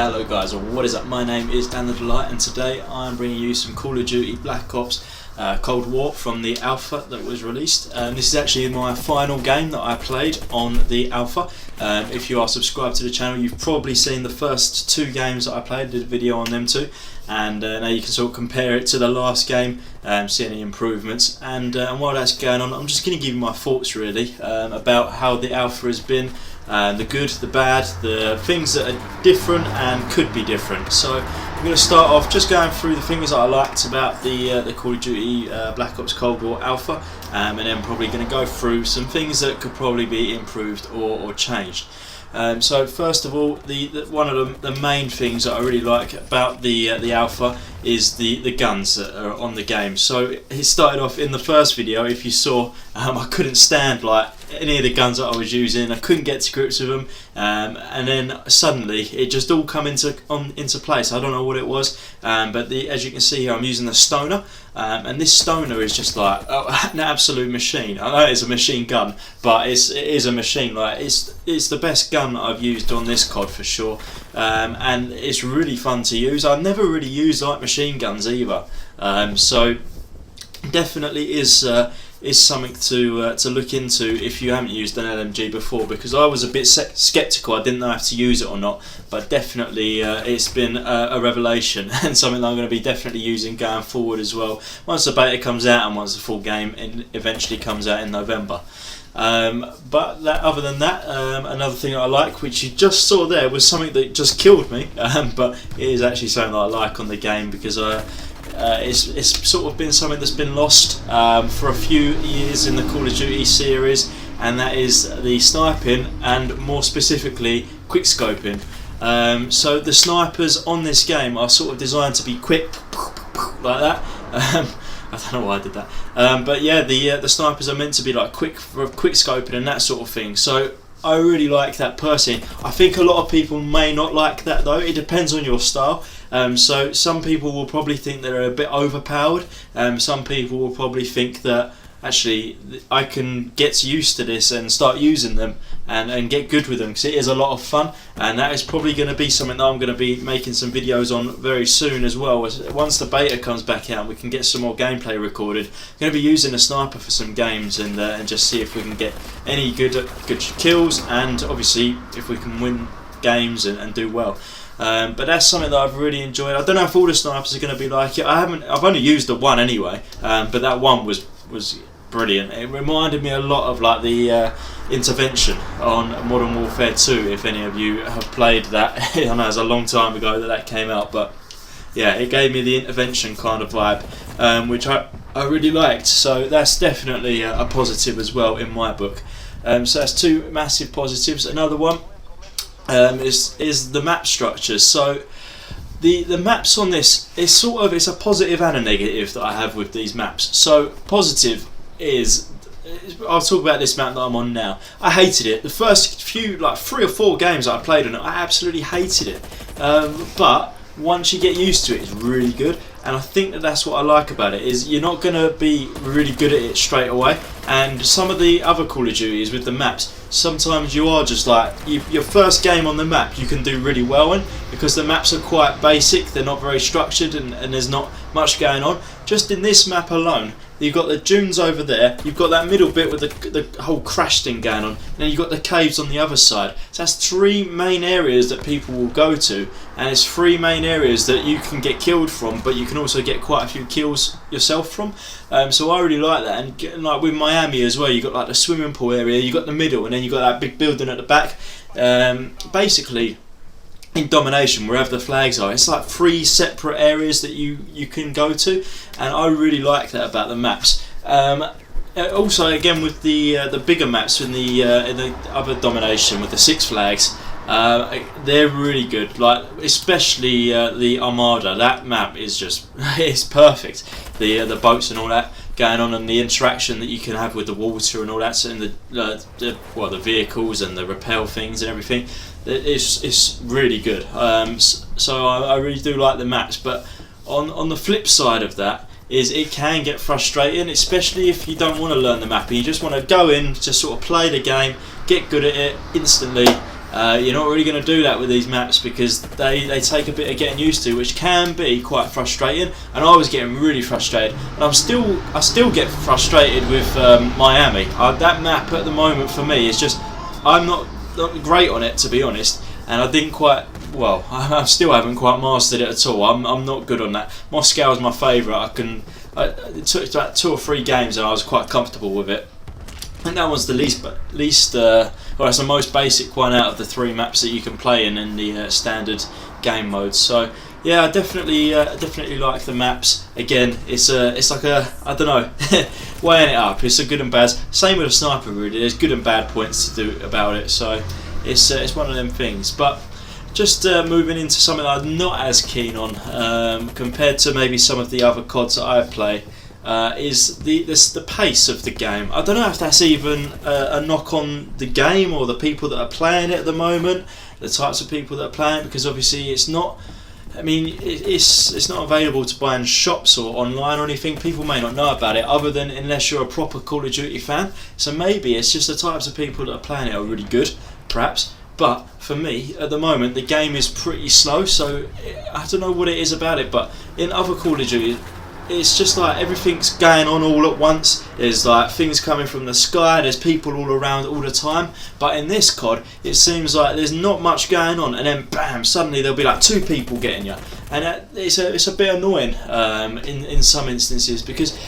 Hello guys, what is up? My name is Dan the Delight, and today I'm bringing you some Call of Duty Black Ops Cold War from the alpha that was released. This is actually my final game that I played on the alpha. If you are subscribed to the channel, you've probably seen the first two games that I played, did a video on them too, and now you can sort of compare it to the last game, see any improvements, and while that's going on, I'm just going to give you my thoughts really about how the alpha has been. The good, the bad, the things that are different and could be different. So I'm going to start off just going through the things that I liked about the Call of Duty Black Ops Cold War Alpha, and then probably going to go through some things that could probably be improved or changed. So first of all, one of the main things that I really like about the alpha is the guns that are on the game. So it started off in the first video, if you saw, I couldn't stand like any of the guns that I was using. I couldn't get to grips with them, and then suddenly it just all come into place. I don't know what it was, but as you can see here, I'm using the Stoner, and this Stoner is just like an absolute machine. I know it's a machine gun, but it is a machine. Like it's the best gun that I've used on this COD for sure, and it's really fun to use. I've never really used like machine guns either, so definitely is something to look into if you haven't used an LMG before, because I was a bit sceptical. I didn't know if to use it or not, but definitely it's been a revelation and something that I'm going to be definitely using going forward as well, once the beta comes out and once the full game eventually comes out in November. But other than that, another thing that I like, which you just saw there, was something that just killed me, but it is actually something that I like on the game, because it's sort of been something that's been lost for a few years in the Call of Duty series, and that is the sniping, and more specifically quickscoping. So the snipers on this game are sort of designed to be quick, like that. I don't know why I did that, but yeah, the snipers are meant to be like quick scoping and that sort of thing. So I really like that personally. I think a lot of people may not like that though. It depends on your style. So some people will probably think they're a bit overpowered. Some people will probably think that actually I can get used to this and start using them and get good with them, because it is a lot of fun, and that is probably going to be something that I'm going to be making some videos on very soon as well. Once the beta comes back out and we can get some more gameplay recorded, I'm going to be using a sniper for some games and just see if we can get any good kills, and obviously if we can win games and do well. But that's something that I've really enjoyed. I don't know if all the snipers are going to be like it. I've only used the one anyway, but that one was brilliant. It reminded me a lot of like the intervention on Modern Warfare 2, if any of you have played that. I know it's a long time ago that came out, but yeah, it gave me the intervention kind of vibe, which I really liked. So that's definitely a positive as well in my book. So that's two massive positives. Another one is the map structures. So the maps on this is it's a positive and a negative that I have with these maps. So positive is, I'll talk about this map that I'm on now. I hated it. The first few, like 3 or 4 games that I played on it, I absolutely hated it. But once you get used to it, it's really good. And I think that's what I like about it, is you're not going to be really good at it straight away. And some of the other Call of Duties with the maps, sometimes you are just like, your first game on the map you can do really well in, because the maps are quite basic, they're not very structured, and there's not much going on. Just in this map alone, you've got the dunes over there, you've got that middle bit with the whole crash thing going on, and then you've got the caves on the other side. So that's 3 main areas that people will go to, and it's 3 main areas that you can get killed from, but you can also get quite a few kills yourself from. So I really like that. And like with Miami as well, you've got like the swimming pool area, you've got the middle, and then you've got that big building at the back. Basically, in Domination, wherever the flags are, it's like 3 separate areas that you can go to, and I really like that about the maps. Also, again with the bigger maps in the other Domination with the 6 flags, they're really good. Like especially the Armada. That map is just it's perfect. The boats and all that going on, and the interaction that you can have with the water and all that, and the vehicles and the rappel things and everything. It's really good. So I really do like the maps. But on the flip side of that is it can get frustrating, especially if you don't want to learn the map and you just want to go in, just sort of play the game, get good at it instantly, You're not really going to do that with these maps because they take a bit of getting used to, which can be quite frustrating. And I was getting really frustrated, and I still get frustrated with Miami. That map at the moment for me is just, I'm not great on it, to be honest, and I didn't quite. Well, I still haven't quite mastered it at all. I'm not good on that. Moscow is my favourite. It took about 2 or 3 games and I was quite comfortable with it. And that was the least well, it's the most basic one out of the 3 maps that you can play in the standard game modes. So yeah, I definitely like the maps. Again, it's like I don't know, weighing it up. It's a good and bad. Same with a sniper, really. There's good and bad points to do about it. So it's one of them things. But just moving into something that I'm not as keen on compared to maybe some of the other CODs that I play. Is the pace of the game. I don't know if that's even a knock on the game or the people that are playing it at the moment, the types of people that are playing, because obviously it's not. I mean, it's not available to buy in shops or online or anything. People may not know about it, other than unless you're a proper Call of Duty fan. So maybe it's just the types of people that are playing it are really good, perhaps. But for me, at the moment, the game is pretty slow. So I don't know what it is about it, but in other Call of Duty, it's just like everything's going on all at once. There's like things coming from the sky, there's people all around all the time. But in this COD, it seems like there's not much going on, and then bam, suddenly there'll be like 2 people getting you. And it's a bit annoying in some instances, because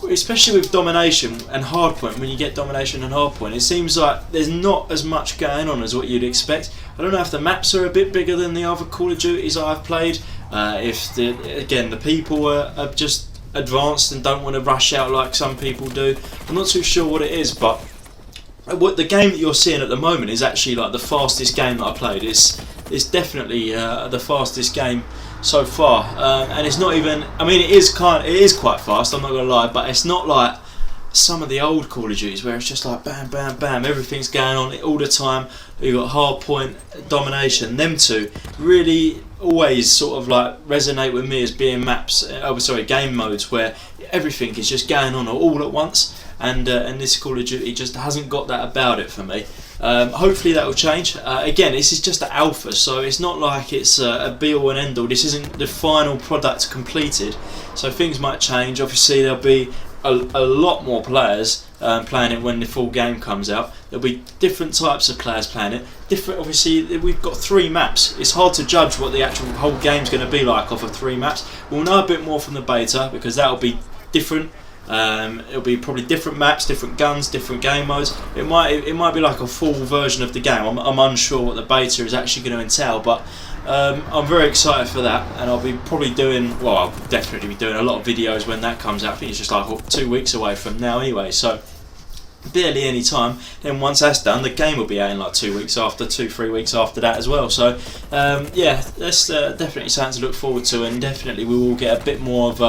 especially with Domination and Hardpoint, when you get Domination and Hardpoint, it seems like there's not as much going on as what you'd expect. I don't know if the maps are a bit bigger than the other Call of Duties I've played, if the people are just advanced and don't want to rush out like some people do. I'm not too sure what it is, but what the game that you're seeing at the moment is actually like the fastest game that I played. It's definitely the fastest game so far, and it's not even. I mean, it is quite fast. I'm not gonna lie, but it's not like some of the old Call of Duties where it's just like bam, bam, bam, everything's going on all the time. You've got Hardpoint, Domination. Them two really always sort of like resonate with me as being game modes where everything is just going on all at once, and this Call of Duty just hasn't got that about it for me. Hopefully that will change. Again, this is just the alpha, so it's not like it's a be all and end all. This isn't the final product completed, so things might change. Obviously there'll be a lot more players playing it when the full game comes out. There'll be different types of players playing it. Obviously, we've got 3 maps. It's hard to judge what the actual whole game's going to be like off of 3 maps. We'll know a bit more from the beta, because that'll be different. It'll be probably different maps, different guns, different game modes. It might be like a full version of the game. I'm unsure what the beta is actually going to entail, but I'm very excited for that, and I'll definitely be doing a lot of videos when that comes out. I think it's just like 2 weeks away from now anyway, so barely any time. Then once that's done, the game will be out in like 2 weeks after, 2-3 weeks after that as well. So yeah, that's definitely something to look forward to, and definitely we will get a bit more of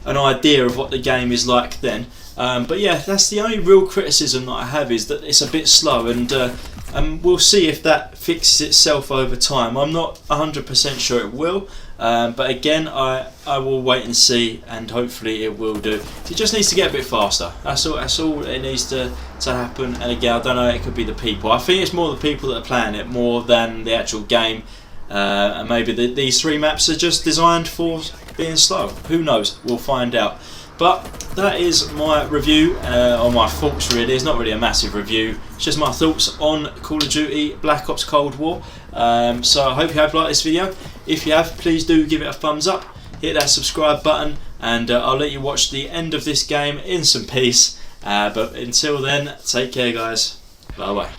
an idea of what the game is like then. But yeah, that's the only real criticism that I have, is that it's a bit slow, and we'll see if that fixes itself over time. I'm not 100% sure it will, but again, I will wait and see, and hopefully it will do. It just needs to get a bit faster. That's all it needs to happen. And again, I don't know, it could be the people. I think it's more the people that are playing it more than the actual game, and maybe these 3 maps are just designed for being slow. Who knows? We'll find out. But that is my review, or my thoughts really. It's not really a massive review, it's just my thoughts on Call of Duty Black Ops Cold War. So I hope you have liked this video. If you have, please do give it a thumbs up, hit that subscribe button, and I'll let you watch the end of this game in some peace. But until then, take care guys, bye bye.